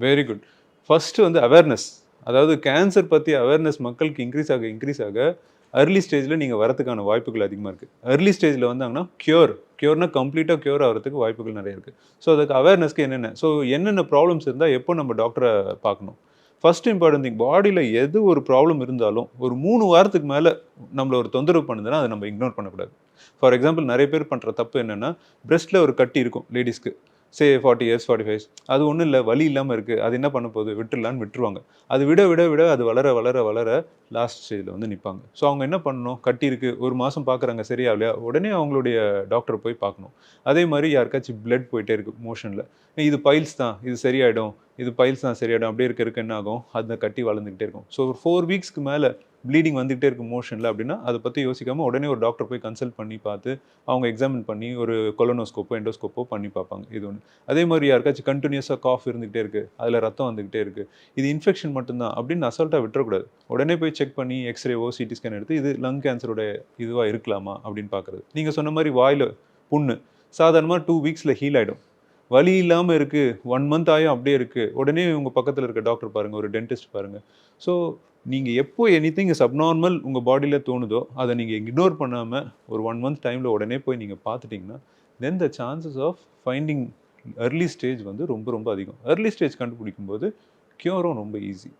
Very good. First வந்து awareness. அதாவது cancer பத்தி அவேர்னஸ் மக்களுக்கு இன்க்ரீஸ் ஆக அர்லி ஸ்டேஜ்ல நீங்க வரதுக்கான வாய்ப்புகள் அதிகமா இருக்கு. அர்லி ஸ்டேஜ்ல வந்தாங்கன்னா கியூர்னா கம்ப்ளீட்டா கியூர் ஆகுறதுக்கு வாய்ப்புகள் நெறைய இருக்கு. ஸோ அதுக்கு அவேர்னஸ்க்கு என்னென்ன ப்ராப்ளம்ஸ் இருந்தா எப்போ நம்ம டாக்டர பார்க்கணும்? ஃபர்ஸ்ட் இம்பார்ட்டன்ட் திங் பாடியில எது ஒரு ப்ராப்ளம் இருந்தாலும் ஒரு 3 வாரத்துக்கு மேல நம்மள ஒரு தொந்தரவு பண்ணுதுன்னா, அத நம்ம இக்னோர் பண்ணக்கூடாது. ஃபார் எக்ஸாம்பிள் நெறைய பேர் பண்ற தப்பு என்னன்னா, பிரெஸ்ட்ல ஒரு கட்டி இருக்கும் லேடீஸ்க்கு. 40 இயர்ஸ் 45 அது ஒன்றும் இல்லை வலி இல்லாமல் இருக்குது அது என்ன பண்ண போகுது விட்டுடலான்னு விட்டுருவாங்க. அது விட அது வளர லாஸ்ட் ஸ்டேஜில் வந்து நிற்பாங்க. ஸோ அவங்க என்ன பண்ணணும், கட்டி இருக்குது ஒரு மாதம் பார்க்குறாங்க சரியாகலையா உடனே அவங்களுடைய டாக்டரை போய் பார்க்கணும். அதே மாதிரி யாருக்காச்சும் பிளட் போயிட்டே இருக்குது மோஷனில், இது பைல்ஸ் தான் இது சரியாயிடும், இது பைல்ஸ் தான் சரியாயிடும் அப்படியே இருக்க என்ன ஆகும், அந்த கட்டி வளர்ந்துக்கிட்டே இருக்கும். ஸோ ஒரு 4 வீக்ஸ்க்கு மேலே ப்ளீடிங் வந்துகிட்டே இருக்கும் மோஷனில் அப்படின்னா அதை பற்றி யோசிக்காமல் உடனே ஒரு டாக்டர் போய் கன்சல்ட் பண்ணி பார்த்து அவங்க எக்ஸாமின் பண்ணி ஒரு கொலனோஸ்கோப்போ எண்டோஸ்கோப்போ பண்ணி பார்ப்பாங்க. இது ஒன்று. அதே மாதிரி யாருக்காச்சும் கண்டினியூஸாக காஃப் இருந்துகிட்டே இருக்குது, அதில் ரத்தம் வந்துகிட்டே இருக்குது, இது இன்ஃபெக்ஷன் மட்டும்தான் அப்படின்னு அசால்ட்டாக விட்டுறக்கூடாது. உடனே போய் செக் பண்ணி எக்ஸ்ரேவோ சிடி ஸ்கேன் எடுத்து இது லங் கேன்சரோட இதுவாக இருக்கலாமா அப்படின்னு பார்க்குறது. நீங்கள் சொன்ன மாதிரி வாயில் புண்ணு சாதாரணமாக 2 வீக்ஸில் ஹீல் ஆகிடும். வலி இல்லாமல் இருக்குது 1 மந்த் ஆயும் அப்படியே இருக்குது, உடனே உங்கள் பக்கத்தில் இருக்க டாக்டர் பாருங்கள், ஒரு டென்டிஸ்ட் பாருங்கள். ஸோ நீங்கள் எப்போ எனிதிங் இஸ் அப்நார்மல் உங்கள் பாடியில் தோணுதோ அதை நீங்கள் இக்னோர் பண்ணாமல் ஒரு 1 மந்த் டைமில் உடனே போய் நீங்கள் பார்த்துட்டிங்கன்னா then the chances of finding early stage வந்து ரொம்ப ரொம்ப அதிகம். அர்லி ஸ்டேஜ் கண்டுபிடிக்கும் போது க்யூரும் ரொம்ப ஈஸி.